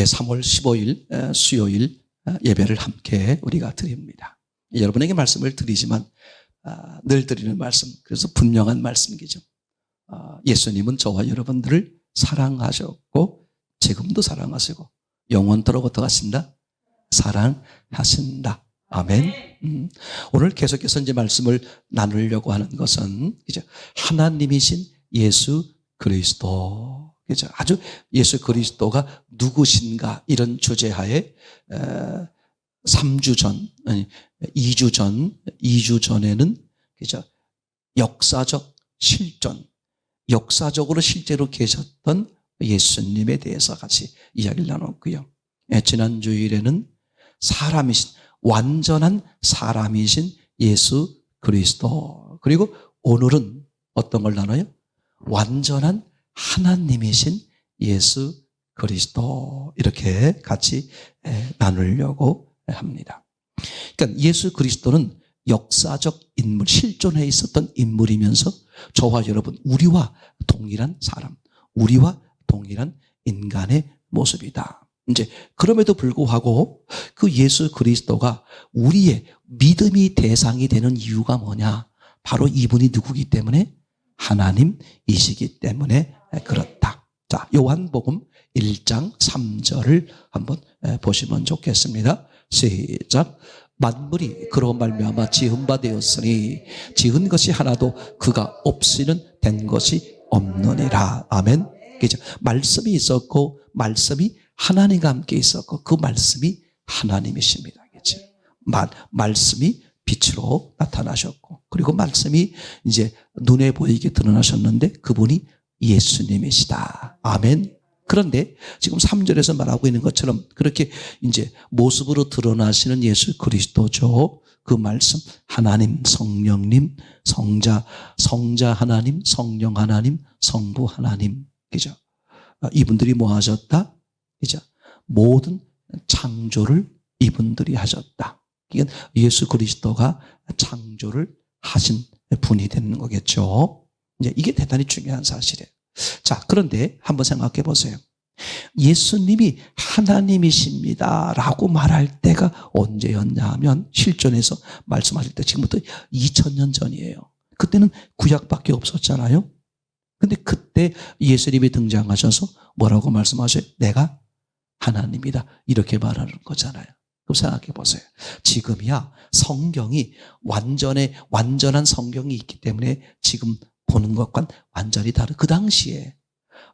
3월 15일 수요일 예배를 함께 우리가 드립니다. 여러분에게 말씀을 드리지만 늘 드리는 말씀, 그래서 분명한 말씀이죠. 예수님은 저와 여러분들을 사랑하셨고 지금도 사랑하시고 영원토록 어떡하신다? 사랑하신다. 아멘. 오늘 계속해서 이제 말씀을 나누려고 하는 것은 하나님이신 예수 그리스도. 그죠? 아주 예수 그리스도가 누구신가 이런 주제하에 3주 전, 아니 2주 전에는 그죠? 역사적 실존, 역사적으로 실제로 계셨던 예수님에 대해서 같이 이야기를 나눴고요. 지난 주일에는 완전한 사람이신 예수 그리스도. 그리고 오늘은 어떤 걸 나눠요? 완전한 하나님이신 예수 그리스도. 이렇게 같이 나누려고 합니다. 그러니까 예수 그리스도는 역사적 인물, 실존해 있었던 인물이면서 저와 여러분, 우리와 동일한 사람, 우리와 동일한 인간의 모습이다. 이제 그럼에도 불구하고 그 예수 그리스도가 우리의 믿음이 대상이 되는 이유가 뭐냐? 바로 이분이 누구기 때문에? 하나님이시기 때문에 그렇다. 자, 요한복음 1장 3절을 한번 보시면 좋겠습니다. 시작. 만물이 그로 말미암아 지은 바 되었으니 지은 것이 하나도 그가 없이는 된 것이 없느니라. 아멘. 그죠? 말씀이 있었고 말씀이 하나님과 함께 있었고 그 말씀이 하나님이십니다. 그죠? 말씀이 빛으로 나타나셨고 그리고 말씀이 이제 눈에 보이게 드러나셨는데 그분이 예수님이시다. 아멘. 그런데 지금 3절에서 말하고 있는 것처럼 그렇게 이제 모습으로 드러나시는 예수 그리스도죠. 그 말씀 하나님, 성령님, 성자 하나님, 성령 하나님, 성부 하나님. 그죠? 이분들이 뭐 하셨다? 그죠? 모든 창조를 이분들이 하셨다. 이건 예수 그리스도가 창조를 하신 분이 되는 거겠죠. 이제 이게 대단히 중요한 사실이에요. 자, 그런데 한번 생각해 보세요. 예수님이 하나님이십니다 라고 말할 때가 언제였냐 하면 실존에서 말씀하실 때 지금부터 2000년 전이에요. 그때는 구약밖에 없었잖아요. 근데 그때 예수님이 등장하셔서 뭐라고 말씀하셔요? 내가 하나님이다. 이렇게 말하는 거잖아요. 그럼 생각해 보세요. 지금이야 성경이 완전한 성경이 있기 때문에 지금 보는 것과는 완전히 다른 그 당시에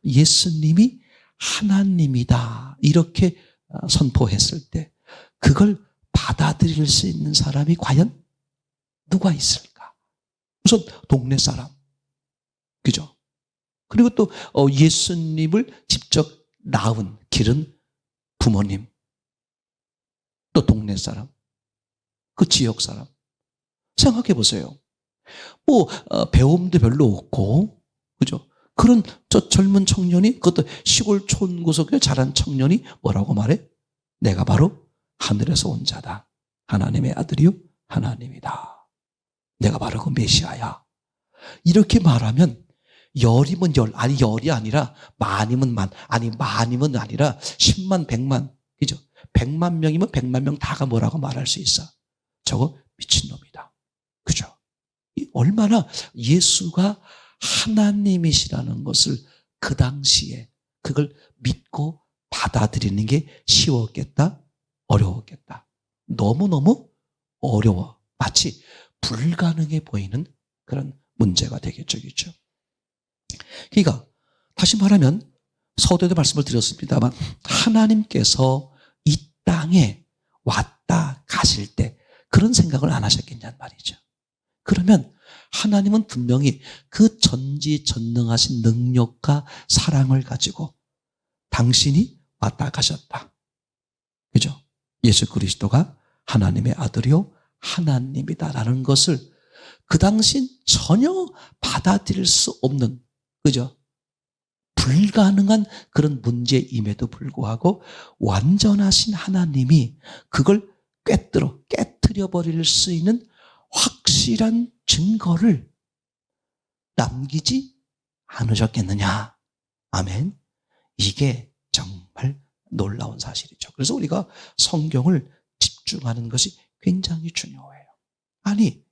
예수님이 하나님이다 이렇게 선포했을 때 그걸 받아들일 수 있는 사람이 과연 누가 있을까? 우선 동네 사람, 그죠? 그리고 또 예수님을 직접 낳은 기른 부모님, 또 동네 사람, 그 지역 사람. 생각해 보세요. 배움도 별로 없고, 그죠? 그런 젊은 청년이, 그것도 시골 촌구석에 자란 청년이 뭐라고 말해? 내가 바로 하늘에서 온 자다. 하나님의 아들이요? 하나님이다. 내가 바로 그 메시아야. 이렇게 말하면 열이면 열이 아니라 만이면 만, 아니 만이면 아니라 10만, 100만, 그죠? 100만 명이면 100만 명 다가 뭐라고 말할 수 있어? 저거 미친놈이다. 그죠? 얼마나 예수가 하나님이시라는 것을 그 당시에 그걸 믿고 받아들이는 게 쉬웠겠다? 어려웠겠다? 너무너무 어려워. 마치 불가능해 보이는 그런 문제가 되겠죠. 그렇죠? 그러니까 다시 말하면 서두에도 말씀을 드렸습니다만 하나님께서 이 땅에 왔다 가실 때 그런 생각을 안 하셨겠냐는 말이죠. 그러면 하나님은 분명히 그 전지전능하신 능력과 사랑을 가지고 당신이 왔다 가셨다. 그죠? 예수 그리스도가 하나님의 아들이요 하나님이다라는 것을 그 당시엔 전혀 받아들일 수 없는, 그죠? 불가능한 그런 문제임에도 불구하고 완전하신 하나님이 그걸 깨트려 버릴 수 있는 확실한 증거를 남기지 않으셨겠느냐. 아멘. 이게 정말 놀라운 사실이죠. 그래서 우리가 성경을 집중하는 것이 굉장히 중요해요. 아니,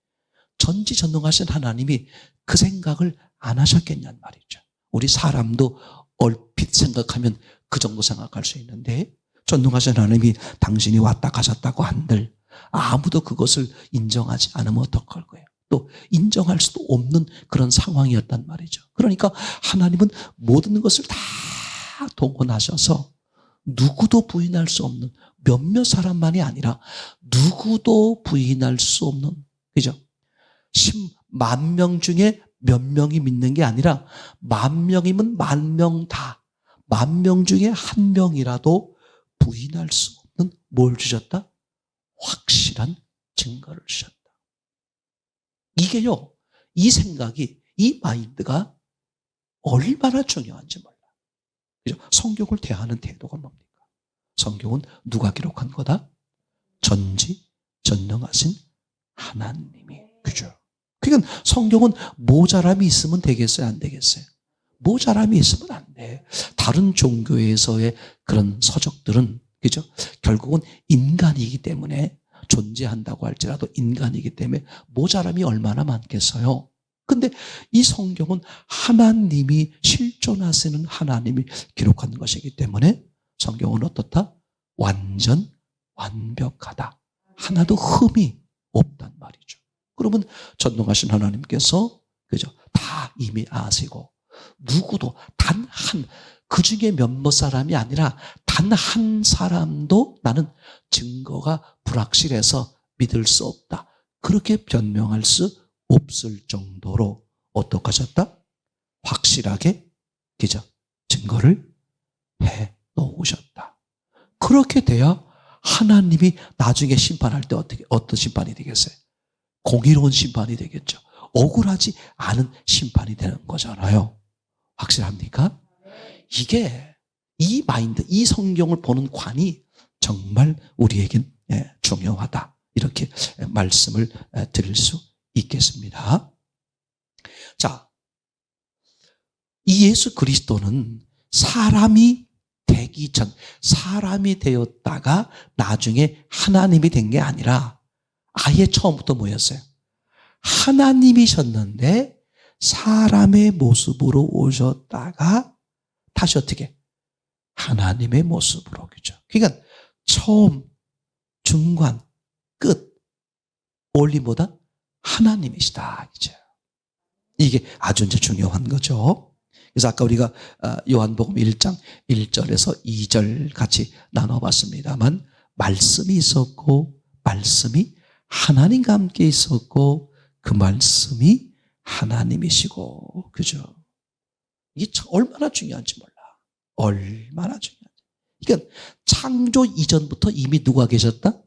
전지전능하신 하나님이 그 생각을 안 하셨겠냔 말이죠. 우리 사람도 얼핏 생각하면 그 정도 생각할 수 있는데, 전능하신 하나님이 당신이 왔다 가셨다고 한들 아무도 그것을 인정하지 않으면 어떡할 거예요? 또 인정할 수도 없는 그런 상황이었단 말이죠. 그러니까 하나님은 모든 것을 다 동원하셔서 누구도 부인할 수 없는, 몇몇 사람만이 아니라 누구도 부인할 수 없는, 그죠? 10만 명 중에 몇 명이 믿는 게 아니라 10,000명이면 10,000명 다, 10,000명 중에 한 명이라도 부인할 수 없는 뭘 주셨다? 확실한 증거를 주셨다. 이게요, 이 생각이, 이 마인드가 얼마나 중요한지 몰라. 그죠? 성경을 대하는 태도가 뭡니까? 성경은 누가 기록한 거다? 전지전능하신 하나님이. 그죠? 그러니까 성경은 모자람이 있으면 되겠어요? 안 되겠어요? 모자람이 있으면 안 돼. 다른 종교에서의 그런 서적들은, 그죠? 결국은 인간이기 때문에, 존재한다고 할지라도 인간이기 때문에 모자람이 얼마나 많겠어요? 근데 이 성경은 하나님이 실존하시는 하나님이 기록한 것이기 때문에 성경은 어떻다? 완전 완벽하다. 하나도 흠이 없단 말이죠. 그러면 전능하신 하나님께서, 그죠? 다 이미 아시고, 누구도 단 한, 그 중에 몇몇 사람이 아니라 단 한 사람도 나는 증거가 불확실해서 믿을 수 없다, 그렇게 변명할 수 없을 정도로 어떻게 하셨다? 확실하게, 그죠? 증거를 해 놓으셨다. 그렇게 돼야 하나님이 나중에 심판할 때 어떤 심판이 되겠어요? 공의로운 심판이 되겠죠. 억울하지 않은 심판이 되는 거잖아요. 확실합니까? 이게, 이 마인드, 이 성경을 보는 관이 정말 우리에겐 중요하다, 이렇게 말씀을 드릴 수 있겠습니다. 자, 이 예수 그리스도는 사람이 되기 전, 사람이 되었다가 나중에 하나님이 된 게 아니라 아예 처음부터 뭐였어요? 하나님이셨는데 사람의 모습으로 오셨다가 다시 어떻게? 하나님의 모습으로, 그죠? 그러니까 처음, 중간, 끝, 원리보다 하나님이시다, 그죠? 이게 아주 이제 중요한 거죠. 그래서 아까 우리가 요한복음 1장 1절에서 2절 같이 나눠봤습니다만, 말씀이 있었고 말씀이 하나님과 함께 있었고 그 말씀이 하나님이시고, 그죠? 이게 얼마나 중요한지 몰라. 얼마나 중요한지. 그러니까 창조 이전부터 이미 누가 계셨다?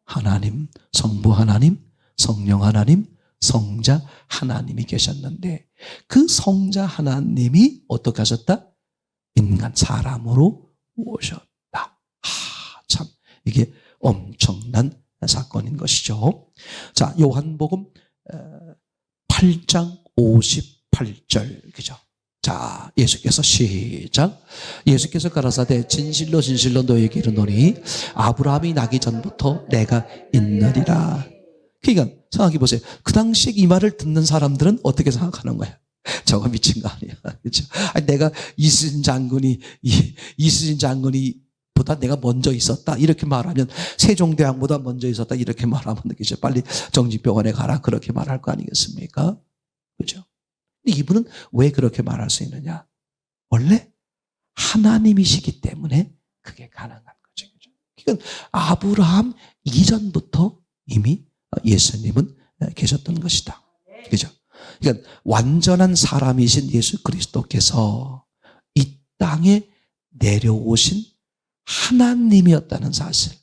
하나님, 성부 하나님, 성령 하나님, 성자 하나님이 계셨는데, 그 성자 하나님이 어떻게 하셨다? 인간, 사람으로 오셨다. 참 이게 엄청난 사건인 것이죠. 자, 요한복음 8장 58절, 그죠? 자, 예수께서 시작. 예수께서 가라사대 진실로 진실로 너에게 이르노니 아브라함이 나기 전부터 내가 있느니라. 그러니까 생각해 보세요. 그 당시 이 말을 듣는 사람들은 어떻게 생각하는 거야? 저거 미친 거 아니야, 그렇죠? 아니, 내가 이순신 장군이 보다 내가 먼저 있었다, 이렇게 말하면, 세종대왕보다 먼저 있었다, 이렇게 말하면, 그죠? 빨리 정신병원에 가라, 그렇게 말할 거 아니겠습니까? 그죠? 근데 이분은 왜 그렇게 말할 수 있느냐? 원래 하나님이시기 때문에 그게 가능한 거죠. 그죠? 그러니까 아브라함 이전부터 이미 예수님은 계셨던 것이다. 그죠? 그러니까 완전한 사람이신 예수 그리스도께서 이 땅에 내려오신 하나님이었다는 사실,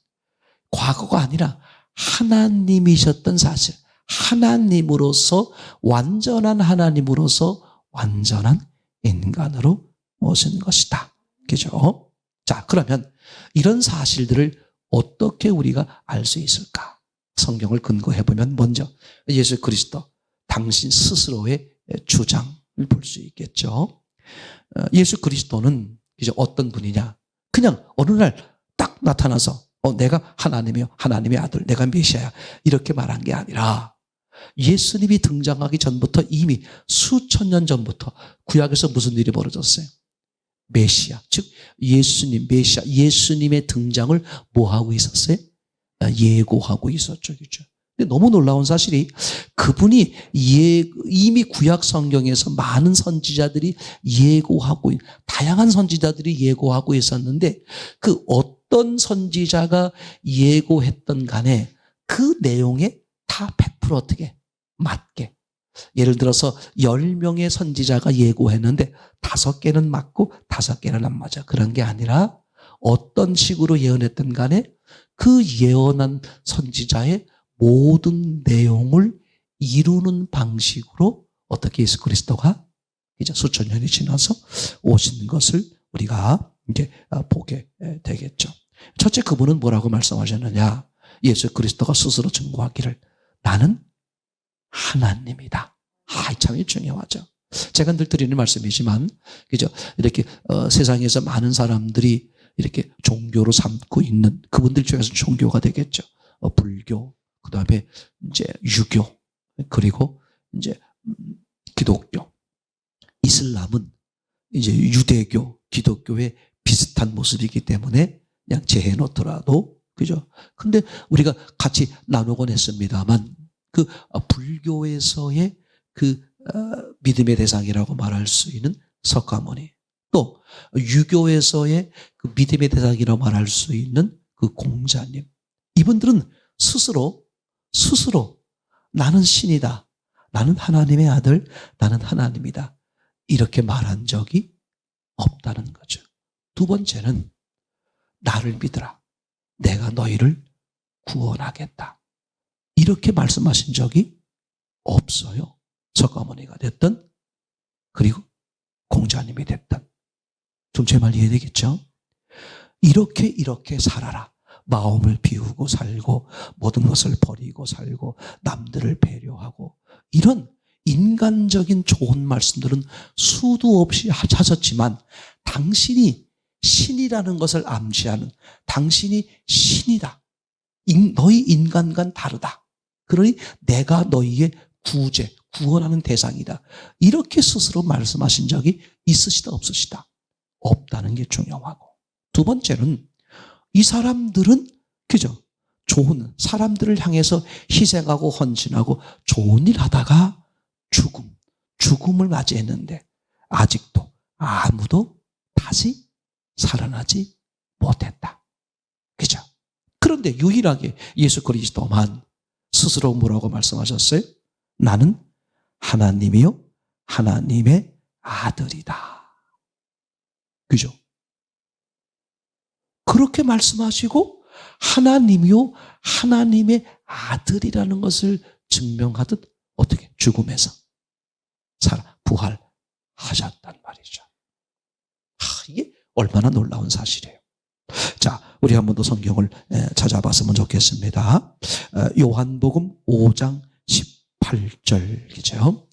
과거가 아니라 하나님이셨던 사실, 하나님으로서, 완전한 하나님으로서 완전한 인간으로 오신 것이다. 그죠? 자, 그러면 이런 사실들을 어떻게 우리가 알 수 있을까? 성경을 근거해 보면 먼저 예수 그리스도 당신 스스로의 주장을 볼 수 있겠죠. 예수 그리스도는 이제 어떤 분이냐? 그냥 어느 날 딱 나타나서 내가 하나님이요, 하나님의 아들, 내가 메시아야 이렇게 말한 게 아니라 예수님이 등장하기 전부터 이미 수천 년 전부터 구약에서 무슨 일이 벌어졌어요? 메시아, 즉 예수님, 메시아, 예수님의 등장을 뭐 하고 있었어요? 예고하고 있었죠. 그죠? 근데 너무 놀라운 사실이 그분이 이미 구약 성경에서 많은 선지자들이 예고하고, 다양한 선지자들이 예고하고 있었는데 그 어떤 선지자가 예고했던 간에 그 내용에 다 100% 어떻게 맞게, 예를 들어서 10명의 선지자가 예고했는데 5개는 맞고 5개는 안 맞아. 그런 게 아니라 어떤 식으로 예언했던 간에 그 예언한 선지자의 모든 내용을 이루는 방식으로 어떻게 예수 그리스도가 이제 수천 년이 지나서 오신 것을 우리가 이제 보게 되겠죠. 첫째, 그분은 뭐라고 말씀하셨느냐? 예수 그리스도가 스스로 증거하기를 나는 하나님이다. 참 중요하죠. 제가 늘 드리는 말씀이지만, 그죠? 이렇게 세상에서 많은 사람들이 이렇게 종교로 삼고 있는 그분들 중에서 종교가 되겠죠. 불교, 그 다음에 이제 유교, 그리고 이제 기독교, 이슬람은 이제 유대교, 기독교의 비슷한 모습이기 때문에 그냥 제해놓더라도, 그죠? 근데 우리가 같이 나누곤 했습니다만, 그 불교에서의 그 믿음의 대상이라고 말할 수 있는 석가모니, 또 유교에서의 그 믿음의 대상이라고 말할 수 있는 그 공자님, 이분들은 스스로 나는 신이다, 나는 하나님의 아들, 나는 하나님이다 이렇게 말한 적이 없다는 거죠. 두 번째는 나를 믿으라, 내가 너희를 구원하겠다 이렇게 말씀하신 적이 없어요. 석가모니가 됐든 그리고 공자님이 됐든. 좀 제 말 이해되겠죠? 이렇게 살아라. 마음을 비우고 살고 모든 것을 버리고 살고 남들을 배려하고, 이런 인간적인 좋은 말씀들은 수도 없이 하셨지만 당신이 신이라는 것을 암시하는, 당신이 신이다, 너희 인간과는 다르다, 그러니 내가 너희의 구제, 구원하는 대상이다, 이렇게 스스로 말씀하신 적이 있으시다 없으시다? 없다는 게 중요하고, 두 번째는 이 사람들은, 그죠? 좋은 사람들을 향해서 희생하고 헌신하고 좋은 일 하다가 죽음을 맞이했는데 아직도 아무도 다시 살아나지 못했다. 그죠? 그런데 유일하게 예수 그리스도만 스스로 뭐라고 말씀하셨어요? 나는 하나님이요, 하나님의 아들이다. 그죠? 그렇게 말씀하시고 하나님이요, 하나님의 아들이라는 것을 증명하듯 어떻게 죽음에서 부활하셨단 말이죠. 이게 얼마나 놀라운 사실이에요. 자, 우리 한 번 더 성경을 찾아봤으면 좋겠습니다. 요한복음 5장 18절이죠.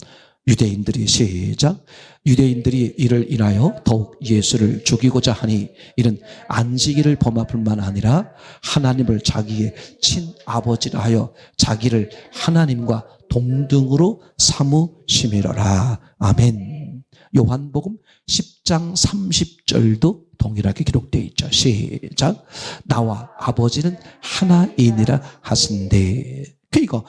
유대인들이 시작. 유대인들이 이를 인하여 더욱 예수를 죽이고자 하니 이는 안식일을 범할 뿐만 아니라 하나님을 자기의 친아버지라 하여 자기를 하나님과 동등으로 삼으심이로라. 아멘. 요한복음 10장 30절도 동일하게 기록되어 있죠. 시작. 나와 아버지는 하나이니라 하신대. 그러니까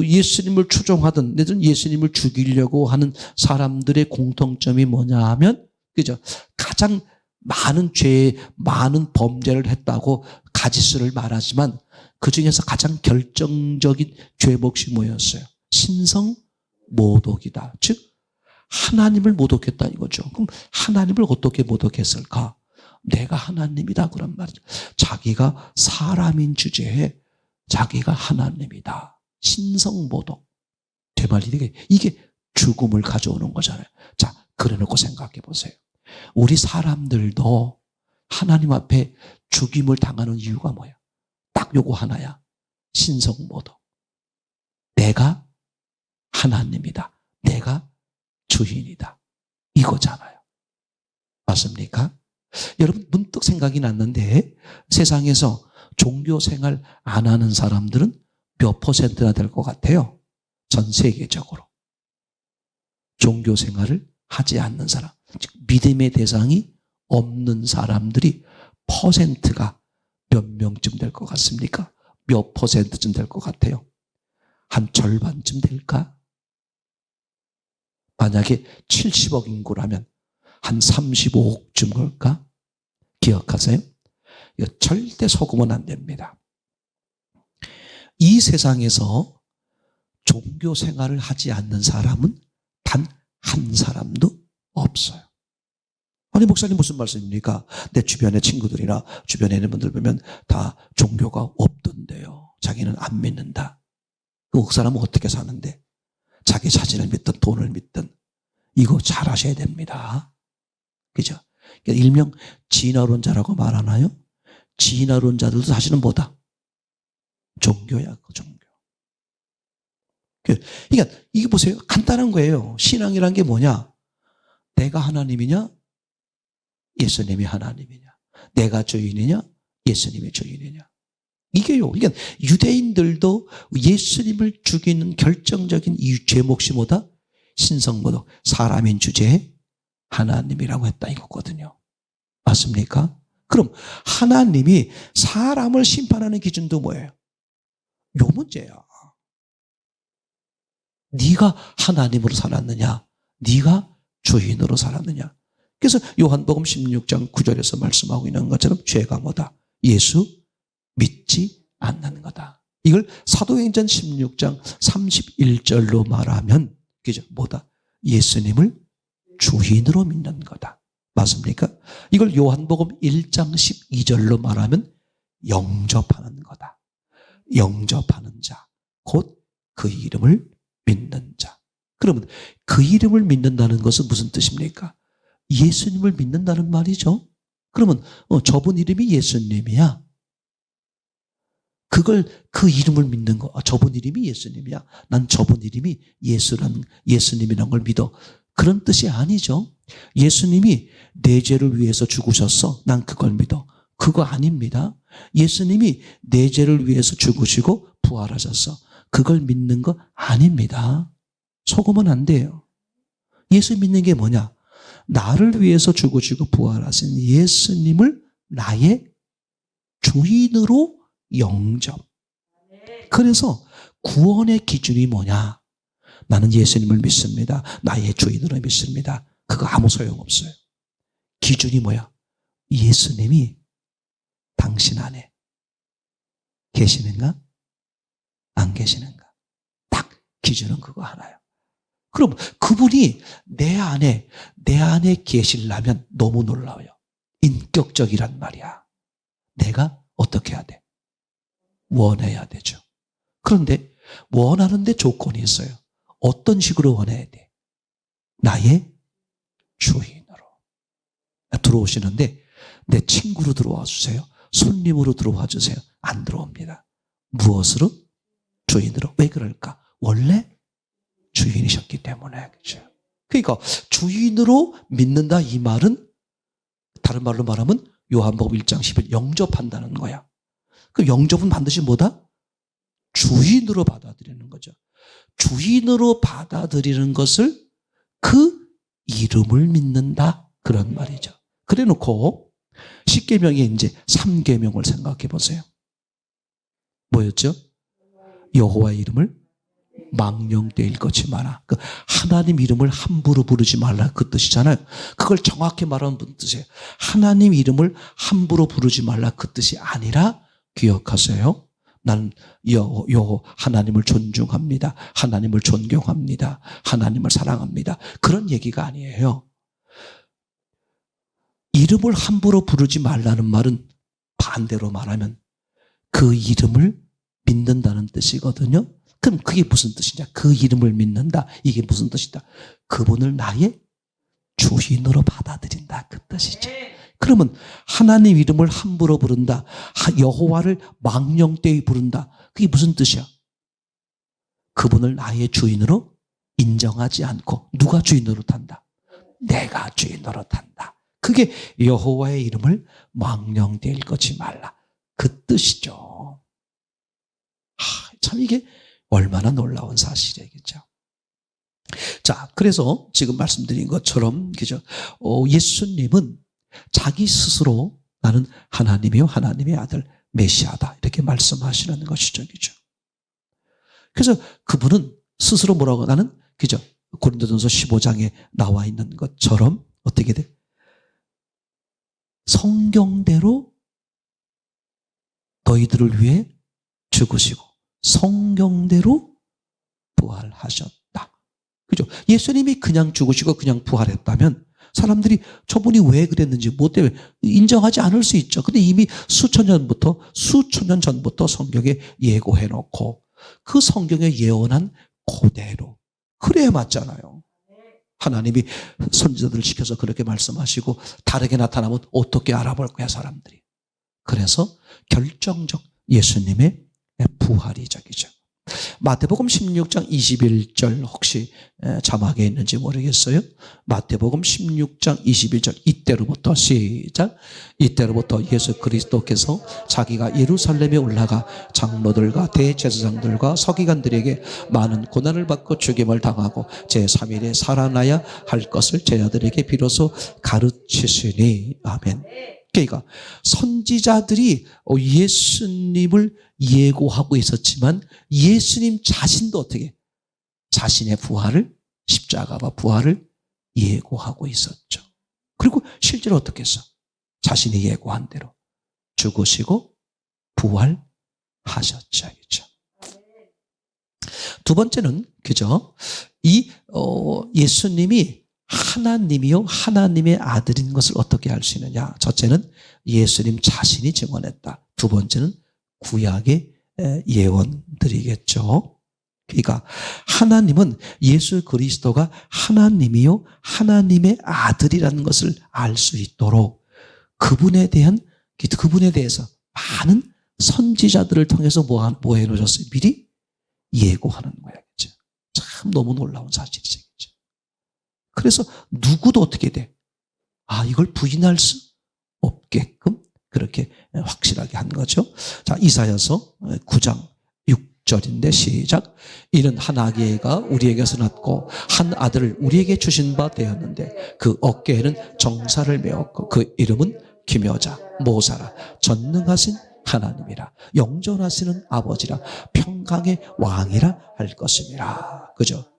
예수님을 추종하던, 내지는 예수님을 죽이려고 하는 사람들의 공통점이 뭐냐 하면, 그죠? 가장 많은 많은 범죄를 했다고 가지수를 말하지만 그 중에서 가장 결정적인 죄 몫이 뭐였어요? 신성모독이다. 즉 하나님을 모독했다 이거죠. 그럼 하나님을 어떻게 모독했을까? 내가 하나님이다 그런 말이죠. 자기가 사람인 주제에 자기가 하나님이다. 신성모독. 제 말이 이게 죽음을 가져오는 거잖아요. 자, 그래놓고 생각해 보세요. 우리 사람들도 하나님 앞에 죽임을 당하는 이유가 뭐야? 딱 요거 하나야. 신성모독. 내가 하나님이다. 내가 주인이다. 이거잖아요. 맞습니까? 여러분 문득 생각이 났는데 세상에서 종교 생활 안 하는 사람들은 몇 퍼센트나 될 것 같아요? 전 세계적으로. 종교 생활을 하지 않는 사람, 즉 믿음의 대상이 없는 사람들이 퍼센트가 몇 명쯤 될 것 같습니까? 몇 퍼센트쯤 될 것 같아요? 한 절반쯤 될까? 만약에 70억 인구라면 한 35억쯤 걸까? 기억하세요? 이거 절대 속으면 안 됩니다. 이 세상에서 종교 생활을 하지 않는 사람은 단 한 사람도 없어요. 아니 목사님 무슨 말씀입니까? 내 주변의 친구들이나 주변에 있는 분들 보면 다 종교가 없던데요. 자기는 안 믿는다. 그 사람은 어떻게 사는데? 자기 자신을 믿든 돈을 믿든 이거 잘 하셔야 됩니다. 그죠? 그러니까 일명 진화론자라고 말하나요? 진화론자들도 사실은 뭐다? 종교야, 그 종교. 그러니까 이게 보세요. 간단한 거예요. 신앙이란 게 뭐냐? 내가 하나님이냐? 예수님이 하나님이냐? 내가 주인이냐? 예수님이 주인이냐? 이게요. 그러니까 유대인들도 예수님을 죽이는 결정적인 이유 제목이 뭐다? 신성모독, 사람인 주제에 하나님이라고 했다 이거거든요. 맞습니까? 그럼 하나님이 사람을 심판하는 기준도 뭐예요? 요 문제야. 네가 하나님으로 살았느냐? 네가 주인으로 살았느냐? 그래서 요한복음 16장 9절에서 말씀하고 있는 것처럼 죄가 뭐다? 예수 믿지 않는 거다. 이걸 사도행전 16장 31절로 말하면 그죠? 뭐다? 예수님을 주인으로 믿는 거다. 맞습니까? 이걸 요한복음 1장 12절로 말하면 영접하는 거다. 영접하는 자, 곧 그 이름을 믿는 자. 그러면 그 이름을 믿는다는 것은 무슨 뜻입니까? 예수님을 믿는다는 말이죠. 그러면 저분 이름이 예수님이야. 그 이름을 믿는 거. 저분 이름이 예수님이야. 난 저분 이름이 예수님이란 걸 믿어. 그런 뜻이 아니죠. 예수님이 내 죄를 위해서 죽으셨어. 난 그걸 믿어. 그거 아닙니다. 예수님이 내 죄를 위해서 죽으시고 부활하셨어. 그걸 믿는 거 아닙니다. 속으면 안 돼요. 예수 믿는 게 뭐냐? 나를 위해서 죽으시고 부활하신 예수님을 나의 주인으로 영접. 그래서 구원의 기준이 뭐냐? 나는 예수님을 믿습니다. 나의 주인으로 믿습니다. 그거 아무 소용없어요. 기준이 뭐야? 예수님이 당신 안에 계시는가? 안 계시는가? 딱 기준은 그거 하나요. 그럼 그분이 내 안에 계시려면 너무 놀라워요. 인격적이란 말이야. 내가 어떻게 해야 돼? 원해야 되죠. 그런데 원하는데 조건이 있어요. 어떤 식으로 원해야 돼? 나의 주인으로. 들어오시는데 내 친구로 들어와 주세요. 손님으로 들어와 주세요. 안 들어옵니다. 무엇으로? 주인으로. 왜 그럴까? 원래 주인이셨기 때문에. 그렇죠? 그러니까 주인으로 믿는다 이 말은 다른 말로 말하면 요한복음 1장 10일 영접한다는 거야. 그 영접은 반드시 뭐다? 주인으로 받아들이는 거죠. 주인으로 받아들이는 것을 그 이름을 믿는다. 그런 말이죠. 그래 놓고 10계명의 이제 3계명을 생각해 보세요. 뭐였죠? 여호와의 이름을 망령되이 일컫지 마라. 그 하나님 이름을 함부로 부르지 말라 그 뜻이잖아요. 그걸 정확히 말하면 무슨 뜻이에요? 하나님 이름을 함부로 부르지 말라 그 뜻이 아니라 기억하세요. 나는 하나님을 존중합니다. 하나님을 존경합니다. 하나님을 사랑합니다. 그런 얘기가 아니에요. 이름을 함부로 부르지 말라는 말은 반대로 말하면 그 이름을 믿는다는 뜻이거든요. 그럼 그게 무슨 뜻이냐? 그 이름을 믿는다. 이게 무슨 뜻이다? 그분을 나의 주인으로 받아들인다. 그 뜻이죠. 그러면 하나님 이름을 함부로 부른다. 여호와를 망령되이 부른다. 그게 무슨 뜻이야? 그분을 나의 주인으로 인정하지 않고 누가 주인으로 탄다? 내가 주인으로 탄다. 그게 여호와의 이름을 망령되이 거지 말라. 그 뜻이죠. 참 이게 얼마나 놀라운 사실이겠죠. 자, 그래서 지금 말씀드린 것처럼, 그죠? 예수님은 자기 스스로 나는 하나님이요, 하나님의 아들, 메시아다. 이렇게 말씀하시는 것이죠. 그죠? 그래서 그분은 스스로 뭐라고, 나는, 그죠? 고린도전서 15장에 나와 있는 것처럼 어떻게 돼? 성경대로 너희들을 위해 죽으시고 성경대로 부활하셨다. 그죠? 예수님이 그냥 죽으시고 그냥 부활했다면 사람들이 저분이 왜 그랬는지 뭐 때문에 인정하지 않을 수 있죠. 근데 이미 수천 년 전부터 성경에 예고해놓고 그 성경에 예언한 그대로 그래야 맞잖아요. 하나님이 선지자들을 시켜서 그렇게 말씀하시고 다르게 나타나면 어떻게 알아볼 거야 사람들이. 그래서 결정적 예수님의 부활이적이죠. 마태복음 16장 21절 혹시 자막에 있는지 모르겠어요. 마태복음 16장 21절 이때로부터 시작. 이때로부터 예수 그리스도께서 자기가 예루살렘에 올라가 장로들과 대제사장들과 서기관들에게 많은 고난을 받고 죽임을 당하고 제3일에 살아나야 할 것을 제자들에게 비로소 가르치시니. 아멘. 그러니까 선지자들이 예수님을 예고하고 있었지만 예수님 자신도 어떻게 자신의 부활을 십자가와 부활을 예고하고 있었죠. 그리고 실제로 어떻게 했어? 자신이 예고한 대로 죽으시고 부활하셨죠. 그죠? 두 번째는 그죠? 예수님이 하나님이요 하나님의 아들인 것을 어떻게 알 수 있느냐? 첫째는 예수님 자신이 증언했다. 두 번째는 구약의 예언들이겠죠. 그러니까 하나님은 예수 그리스도가 하나님이요 하나님의 아들이라는 것을 알 수 있도록 그분에 대해서 많은 선지자들을 통해서 뭐 해놓으셨어요? 미리 예고하는 거야. 그죠? 참 너무 놀라운 사실이죠. 그죠? 그래서 누구도 어떻게 돼? 이걸 부인할 수 없게끔 그렇게 확실하게 한 거죠. 자, 이사야서 9장 6절인데 시작. 이는 한 아기가 우리에게서 낳고 한 아들을 우리에게 주신 바 되었는데 그 어깨에는 정사를 메었고 그 이름은 기묘자, 모사라, 전능하신 하나님이라, 영존하시는 아버지라, 평강의 왕이라 할 것입니다. 그죠?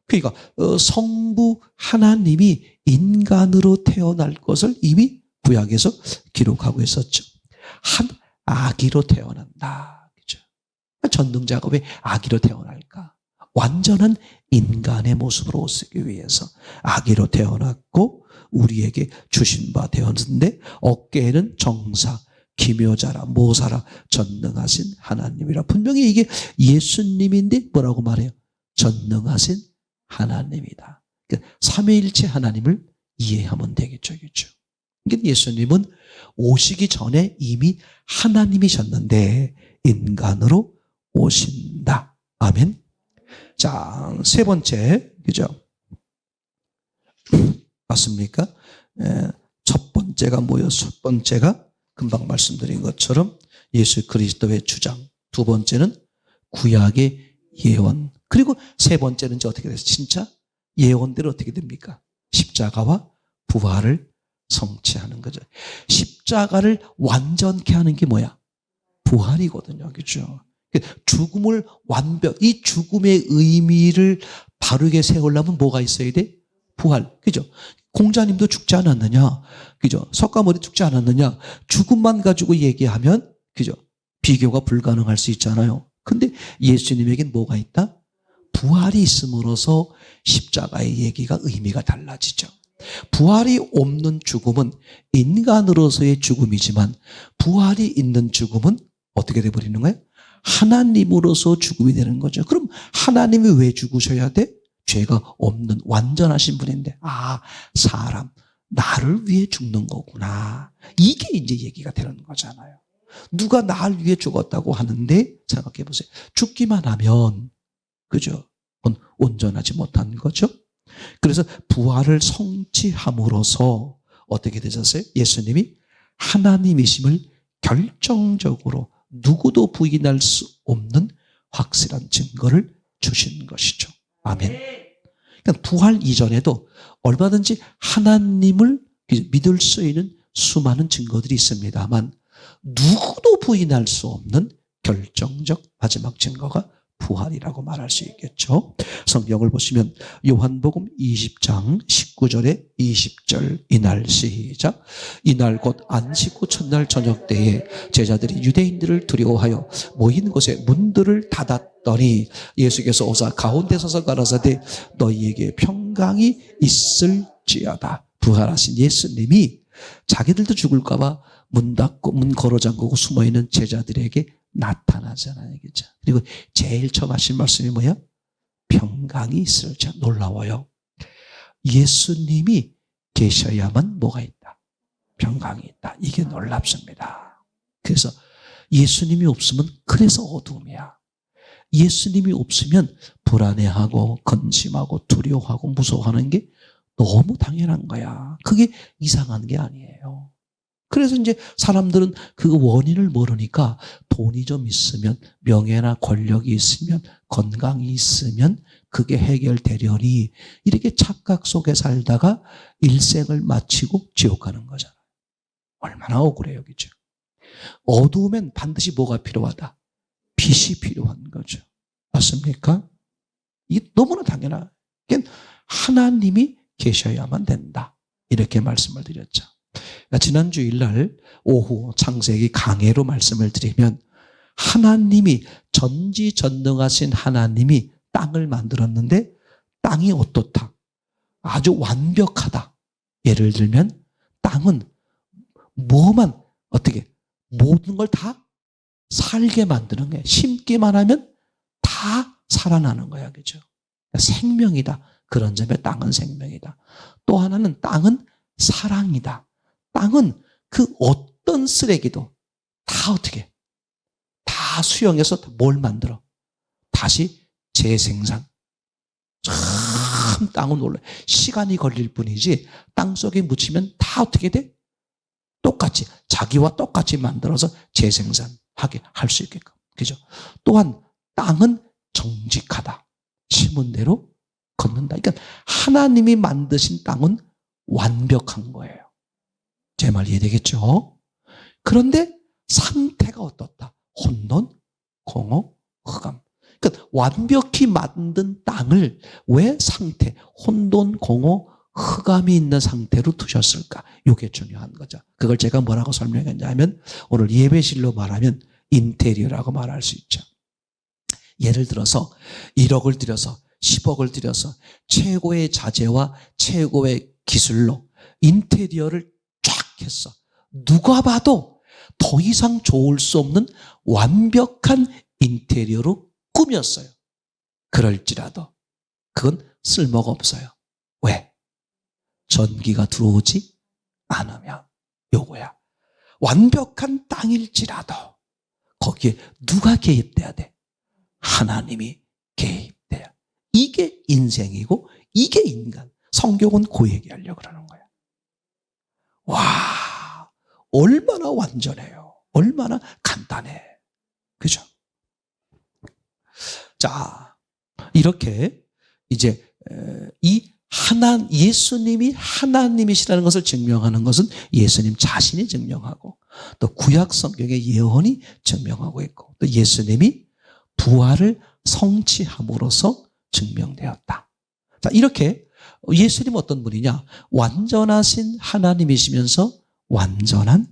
그러니까 성부 하나님이 인간으로 태어날 것을 이미 구약에서 기록하고 있었죠. 한 아기로 태어난다. 그죠? 전능자가 왜 아기로 태어날까? 완전한 인간의 모습으로 오시기 위해서 아기로 태어났고 우리에게 주신 바 되었는데 어깨에는 정사, 기묘자라, 모사라, 전능하신 하나님이라. 분명히 이게 예수님인데 뭐라고 말해요? 전능하신 하나님이다. 그러니까 삼위일체 하나님을 이해하면 되겠죠. 그렇죠? 그러니까 예수님은 오시기 전에 이미 하나님이셨는데 인간으로 오신다. 아멘. 자, 세 번째, 그죠? 맞습니까? 첫 번째가 뭐였어요? 첫 번째가 금방 말씀드린 것처럼 예수 그리스도의 주장. 두 번째는 구약의 예언. 그리고 세 번째는 이제 어떻게 됐어요? 진짜 예언대로 어떻게 됩니까? 십자가와 부활을 성취하는 거죠. 십자가를 완전케 하는 게 뭐야? 부활이거든요. 그죠? 죽음을 이 죽음의 의미를 바르게 세우려면 뭐가 있어야 돼? 부활. 그죠? 공자님도 죽지 않았느냐? 그죠? 석가모니 죽지 않았느냐? 죽음만 가지고 얘기하면, 그죠? 비교가 불가능할 수 있잖아요. 근데 예수님에겐 뭐가 있다? 부활이 있음으로써 십자가의 얘기가 의미가 달라지죠. 부활이 없는 죽음은 인간으로서의 죽음이지만 부활이 있는 죽음은 어떻게 돼버리는 거예요? 하나님으로서 죽음이 되는 거죠. 그럼 하나님이 왜 죽으셔야 돼? 죄가 없는 완전하신 분인데 사람 나를 위해 죽는 거구나. 이게 이제 얘기가 되는 거잖아요. 누가 나를 위해 죽었다고 하는데 생각해 보세요. 죽기만 하면 그죠? 온전하지 못한 거죠. 그래서 부활을 성취함으로써 어떻게 되셨어요? 예수님이 하나님이심을 결정적으로 누구도 부인할 수 없는 확실한 증거를 주신 것이죠. 아멘. 그러니까 부활 이전에도 얼마든지 하나님을 믿을 수 있는 수많은 증거들이 있습니다만 누구도 부인할 수 없는 결정적 마지막 증거가 부활이라고 말할 수 있겠죠. 성경을 보시면 요한복음 20장 19절에 20절 이날 시작. 이날 곧 안식 후 첫날 저녁 때에 제자들이 유대인들을 두려워하여 모인 곳에 문들을 닫았더니 예수께서 오사 가운데 서서 가라사대 너희에게 평강이 있을지어다. 부활하신 예수님이 자기들도 죽을까 봐 문 닫고 문 걸어 잠그고 숨어있는 제자들에게 나타나잖아요. 그죠? 그리고 제일 처음 하신 말씀이 뭐예요? 평강이 있을지. 놀라워요. 예수님이 계셔야만 뭐가 있다? 평강이 있다. 이게 놀랍습니다. 그래서 예수님이 없으면 그래서 어두움이야. 예수님이 없으면 불안해하고 근심하고 두려워하고 무서워하는 게 너무 당연한 거야. 그게 이상한 게 아니에요. 그래서 이제 사람들은 그 원인을 모르니까 돈이 좀 있으면, 명예나 권력이 있으면, 건강이 있으면 그게 해결되려니 이렇게 착각 속에 살다가 일생을 마치고 지옥 가는 거잖아요. 얼마나 억울해요. 그죠? 어두우면 반드시 뭐가 필요하다? 빛이 필요한 거죠. 맞습니까? 이게 너무나 당연한. 그러니까 하나님이 계셔야만 된다. 이렇게 말씀을 드렸죠. 지난 주일날 오후 창세기 강해로 말씀을 드리면 하나님이 전지전능하신 하나님이 땅을 만들었는데 땅이 어떻다? 아주 완벽하다. 예를 들면 땅은 뭐만 어떻게 모든 걸 다 살게 만드는 거예요. 심기만 하면 다 살아나는 거야. 그죠? 생명이다. 그런 점에 땅은 생명이다. 또 하나는 땅은 사랑이다. 땅은 그 어떤 쓰레기도 다 어떻게 다 수용해서 뭘 만들어? 다시 재생산. 참 땅은 놀라요. 시간이 걸릴 뿐이지 땅 속에 묻히면 다 어떻게 돼? 똑같이 자기와 똑같이 만들어서 재생산하게 할 수 있게끔. 그죠? 또한 땅은 정직하다. 심은 대로 걷는다. 그러니까 하나님이 만드신 땅은 완벽한 거예요. 제 말 이해되겠죠? 그런데 상태가 어떻다? 혼돈, 공허, 흑암. 그러니까 완벽히 만든 땅을 왜 상태, 혼돈, 공허, 흑암이 있는 상태로 두셨을까? 이게 중요한 거죠. 그걸 제가 뭐라고 설명했냐면 오늘 예배실로 말하면 인테리어라고 말할 수 있죠. 예를 들어서 1억을 들여서 10억을 들여서 최고의 자재와 최고의 기술로 인테리어를 쫙 했어. 누가 봐도 더 이상 좋을 수 없는 완벽한 인테리어로 꾸몄어요. 그럴지라도 그건 쓸모가 없어요. 왜? 전기가 들어오지 않으면. 요거야. 완벽한 땅일지라도 거기에 누가 개입돼야 돼? 하나님이 개입돼야. 이게 인생이고 이게 인간. 성경은 그 얘기하려고 그러는 거야. 와, 얼마나 완전해요. 얼마나 간단해. 그죠? 자, 이렇게 이제 예수님이 하나님이시라는 것을 증명하는 것은 예수님 자신이 증명하고 또 구약 성경의 예언이 증명하고 있고 또 예수님이 부활을 성취함으로써 증명되었다. 자, 이렇게 예수님은 어떤 분이냐? 완전하신 하나님이시면서 완전한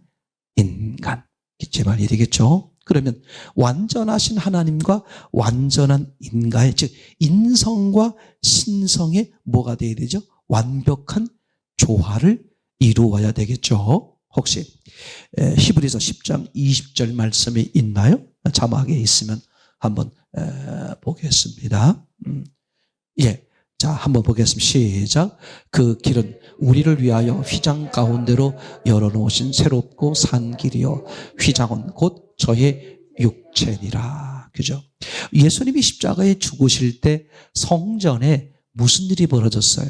인간. 제 말이 되겠죠? 그러면 완전하신 하나님과 완전한 인간의 즉 인성과 신성의 뭐가 되어야 되죠? 완벽한 조화를 이루어야 되겠죠. 혹시 히브리서 10장 20절 말씀이 있나요? 자막에 있으면 한번 보겠습니다. 예. 자, 한번 보겠습니다. 시작. 그 길은 우리를 위하여 휘장 가운데로 열어놓으신 새롭고 산 길이요. 휘장은 곧 저의 육체니라. 그죠? 예수님이 십자가에 죽으실 때 성전에 무슨 일이 벌어졌어요?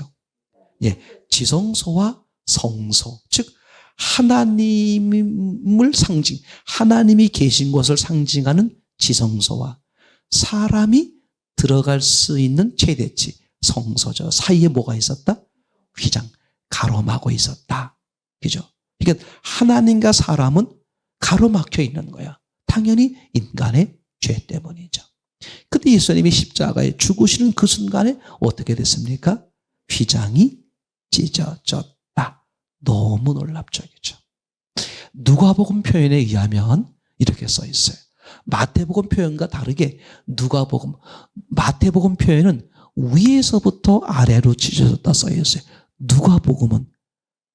예, 지성소와 성소, 즉 하나님을 하나님이 계신 곳을 상징하는 지성소와 사람이 들어갈 수 있는 최대치 성소죠. 사이에 뭐가 있었다? 휘장, 가로막고 있었다. 그죠? 그러니까 하나님과 사람은 가로막혀 있는 거야. 당연히 인간의 죄 때문이죠. 근데 예수님이 십자가에 죽으시는 그 순간에 어떻게 됐습니까? 휘장이 찢어졌다. 너무 놀랍적이죠. 누가복음 표현에 의하면 이렇게 써 있어요. 마태복음 표현과 다르게 마태복음 표현은 위에서부터 아래로 찢어졌다 써 있어요. 누가복음은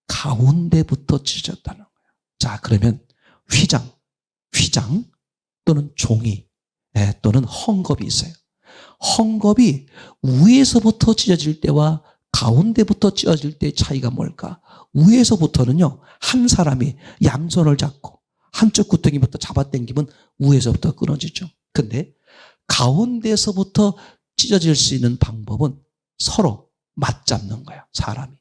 가운데부터 찢어졌다는 거예요. 자, 그러면 휘장 또는 종이 또는 헝겊이 있어요. 헝겊이 위에서부터 찢어질 때와 가운데부터 찢어질 때의 차이가 뭘까? 위에서부터는요, 한 사람이 양손을 잡고 한쪽 구덩이부터 잡아당기면 위에서부터 끊어지죠. 근데 가운데서부터 찢어질 수 있는 방법은 서로 맞잡는 거야. 사람이.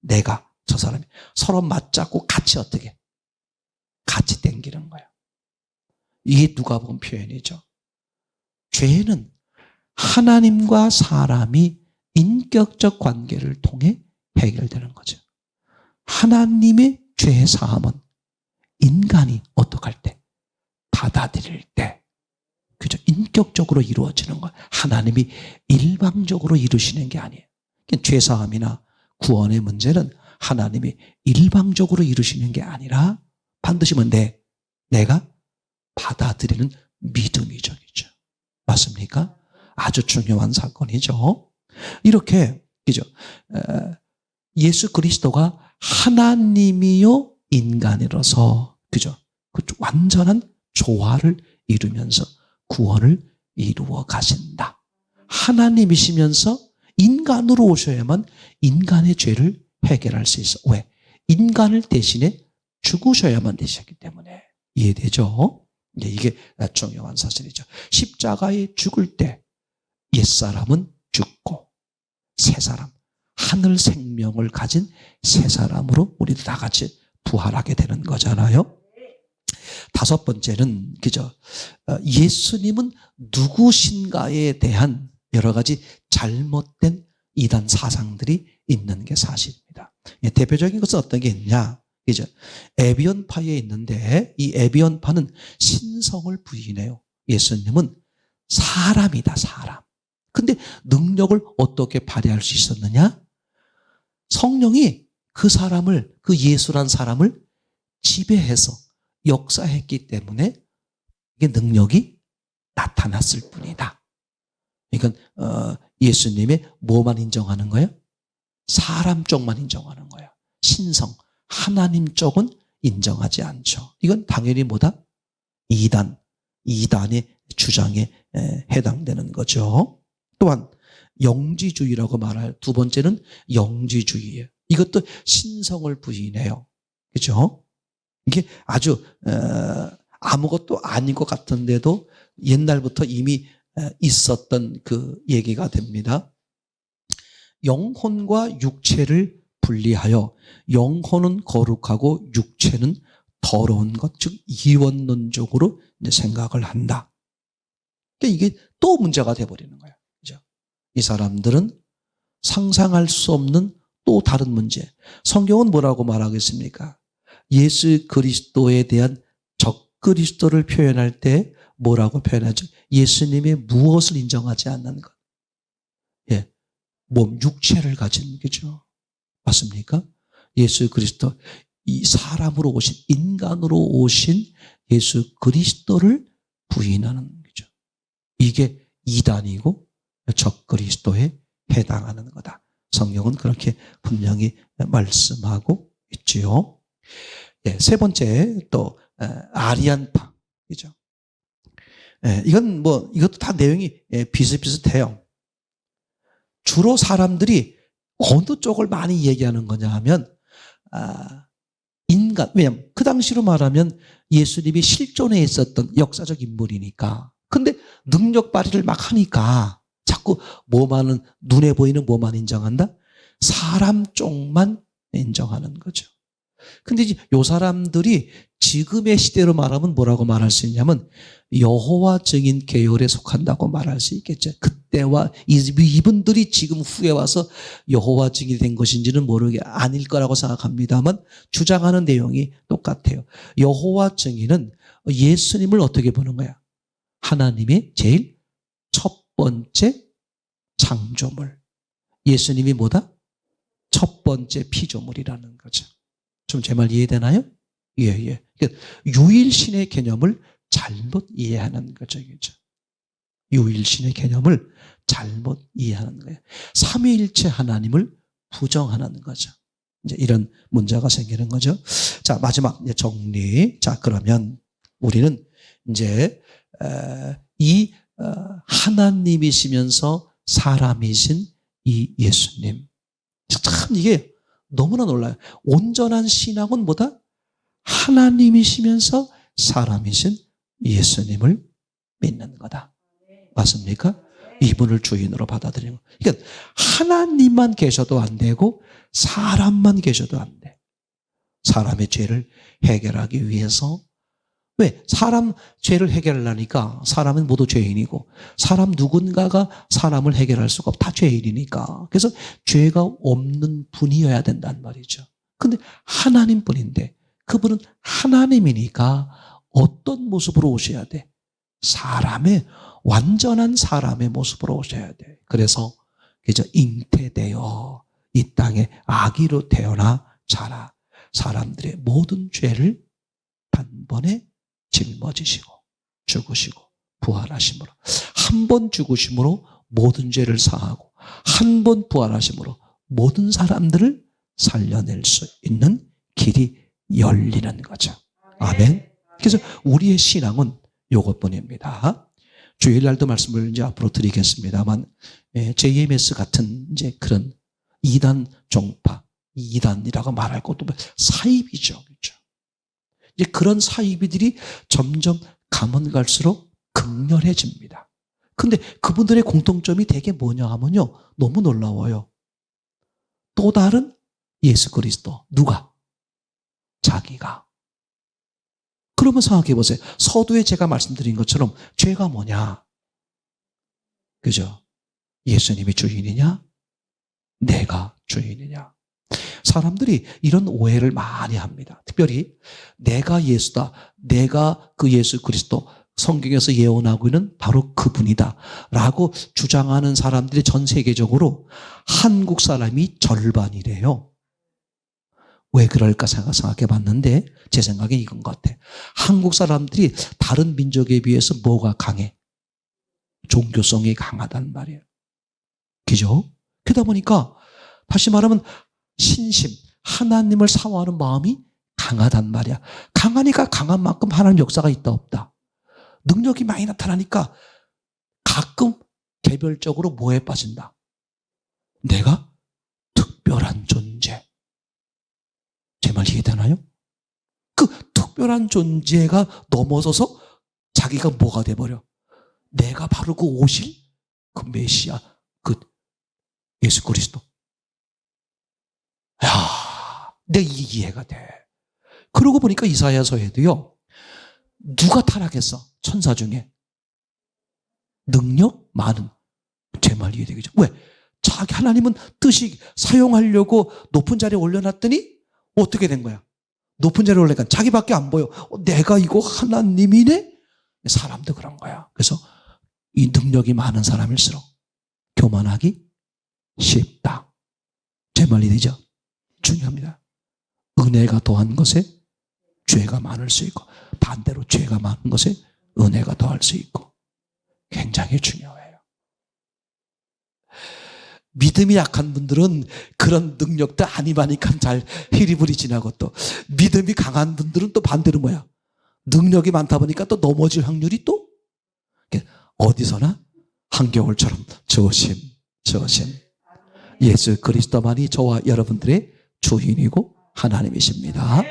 내가, 저 사람이. 서로 맞잡고 같이 어떻게? 같이 당기는 거야. 이게 누가복음 표현이죠. 죄는 하나님과 사람이 인격적 관계를 통해 해결되는 거죠. 하나님의 죄 사함은 인간이 어떡할 때? 받아들일 때. 그죠? 인격적으로 이루어지는 거예요. 하나님이 일방적으로 이루시는 게 아니에요. 죄 사함이나 구원의 문제는 하나님이 일방적으로 이루시는 게 아니라 반드시 내가 받아들이는 믿음이죠. 맞습니까? 아주 중요한 사건이죠. 이렇게, 그죠? 예수 그리스도가 하나님이요 인간이라서, 그죠? 그 완전한 조화를 이루면서 구원을 이루어 가신다. 하나님이시면서 인간으로 오셔야만 인간의 죄를 해결할 수 있어. 왜? 인간을 대신해 죽으셔야만 되셨기 때문에. 이해되죠? 이게 중요한 사실이죠. 십자가에 죽을 때 옛사람은 죽고 새 사람, 하늘 생명을 가진 새 사람으로 우리도 다 같이 부활하게 되는 거잖아요. 다섯 번째는, 그죠? 예수님은 누구신가에 대한 여러 가지 잘못된 이단 사상들이 있는 게 사실입니다. 대표적인 것은 어떤 게 있냐? 그죠? 에비온파에 있는데 이 에비온파는 신성을 부인해요. 예수님은 사람이다, 사람. 근데 능력을 어떻게 발휘할 수 있었느냐? 성령이 그 예수란 사람을 지배해서 역사했기 때문에 이게 능력이 나타났을 뿐이다. 그러니까 예수님의 뭐만 인정하는 거예요? 사람 쪽만 인정하는 거예요. 신성, 하나님 쪽은 인정하지 않죠. 이건 당연히 뭐다? 이단의 주장에 해당되는 거죠. 또한 영지주의라고 말할 두 번째는 영지주의예요. 이것도 신성을 부인해요. 그렇죠? 이게 아주 아무것도 아닌 것 같은데도 옛날부터 이미 있었던 그 얘기가 됩니다. 영혼과 육체를 분리하여 영혼은 거룩하고 육체는 더러운 것, 즉 이원론적으로 생각을 한다. 그러니까 이게 또 문제가 돼버리는 거예요. 그죠? 이 사람들은 상상할 수 없는 또 다른 문제. 성경은 뭐라고 말하겠습니까? 예수 그리스도에 대한 적그리스도를 표현할 때 뭐라고 표현하죠? 예수님의 무엇을 인정하지 않는 것. 몸, 육체를 가진 거죠. 맞습니까? 예수 그리스도, 이 사람으로 오신, 인간으로 오신 예수 그리스도를 부인하는 거죠. 이게 이단이고 적그리스도에 해당하는 거다. 성경은 그렇게 분명히 말씀하고 있지요. 세 번째 또 아리안파, 그죠? 이것도 다 내용이 비슷비슷해요. 주로 사람들이 어느 쪽을 많이 얘기하는 거냐 하면 인간, 왜냐하면 그 당시로 말하면 예수님이 실존에 있었던 역사적 인물이니까. 근데 능력 발휘를 막 하니까 자꾸 눈에 보이는 뭐만 인정한다? 사람 쪽만 인정하는 거죠. 근데 이제 요 사람들이 지금의 시대로 말하면 뭐라고 말할 수 있냐면 여호와 증인 계열에 속한다고 말할 수 있겠죠. 그때와 이분들이 지금 후에 와서 여호와 증인이 된 것인지는 아닐 거라고 생각합니다만 주장하는 내용이 똑같아요. 여호와 증인은 예수님을 어떻게 보는 거야? 하나님의 제일 첫 번째 창조물. 예수님이 뭐다? 첫 번째 피조물이라는 거죠. 좀 제 말 이해되나요? 예. 그러니까 유일신의 개념을 잘못 이해하는 거죠. 그죠? 유일신의 개념을 잘못 이해하는 거예요. 삼위일체 하나님을 부정하는 거죠. 이제 이런 문제가 생기는 거죠. 자, 마지막 이제 정리. 자, 그러면 우리는 이제 이 하나님이시면서 사람이신 이 예수님. 참 이게 너무나 놀라요. 온전한 신앙은 뭐다? 하나님이시면서 사람이신 예수님을 믿는 거다. 맞습니까? 이분을 주인으로 받아들이는 거. 그러니까 하나님만 계셔도 안 되고 사람만 계셔도 안 돼. 사람의 죄를 해결하기 위해서. 왜? 사람 죄를 해결하려니까 사람은 모두 죄인이고 사람 누군가가 사람을 해결할 수가 없고 다 죄인이니까. 그래서 죄가 없는 분이어야 된단 말이죠. 근데 하나님뿐인데 그분은 하나님이니까 어떤 모습으로 오셔야 돼? 완전한 사람의 모습으로 오셔야 돼. 그래서 잉태되어 이 땅에 아기로 태어나 자라 사람들의 모든 죄를 단번에 짊어지시고 죽으시고 부활하심으로 한 번 죽으심으로 모든 죄를 사하고 한 번 부활하심으로 모든 사람들을 살려낼 수 있는 길이 열리는 거죠. 아멘. 그래서 우리의 신앙은 요것뿐입니다. 주일날도 말씀을 이제 앞으로 드리겠습니다만 JMS 같은 이제 그런 이단 종파, 이단이라고 말할 것도 사이비죠. 그렇죠? 이제 그런 사이비들이 점점 가면 갈수록 극렬해집니다. 근데 그분들의 공통점이 되게 뭐냐 하면요. 너무 놀라워요. 또 다른 예수 그리스도. 누가? 자기가. 그러면 생각해 보세요. 서두에 제가 말씀드린 것처럼 죄가 뭐냐? 그죠? 예수님이 주인이냐? 내가 주인이냐? 사람들이 이런 오해를 많이 합니다. 특별히 내가 예수다. 내가 그 예수 그리스도 성경에서 예언하고 있는 바로 그분이다. 라고 주장하는 사람들이 전 세계적으로 한국 사람이 절반이래요. 왜 그럴까 생각해 봤는데 제 생각엔 이건 것 같아. 한국 사람들이 다른 민족에 비해서 뭐가 강해? 종교성이 강하단 말이에요. 그죠? 그러다 보니까 다시 말하면 신심, 하나님을 사모하는 마음이 강하단 말이야. 강하니까 강한 만큼 하나님 역사가 있다 없다. 능력이 많이 나타나니까 가끔 개별적으로 뭐에 빠진다? 내가 특별한 존재. 제 말 이해되나요? 그 특별한 존재가 넘어서서 자기가 뭐가 돼버려? 내가 바로 그 오실 그 메시아, 그 예수 그리스도. 야, 내 이해가 돼. 그러고 보니까 이사야서에도요. 누가 타락했어? 천사 중에. 능력 많은. 제 말 이해되겠죠? 왜? 자기 하나님은 뜻이 사용하려고 높은 자리에 올려놨더니 어떻게 된 거야? 높은 자리에 올라니까 자기밖에 안 보여. 내가 이거 하나님이네? 사람도 그런 거야. 그래서 이 능력이 많은 사람일수록 교만하기 쉽다. 제 말이 되죠? 중요합니다. 은혜가 더한 것에 죄가 많을 수 있고 반대로 죄가 많은 것에 은혜가 더할 수 있고 굉장히 중요해요. 믿음이 약한 분들은 그런 능력도 아니마니까 잘 히리부리 지나고 또 믿음이 강한 분들은 또 반대로 뭐야? 능력이 많다 보니까 또 넘어질 확률이 또 어디서나 한겨울처럼 조심. 예수 그리스도만이 저와 여러분들의 주인이고 하나님이십니다.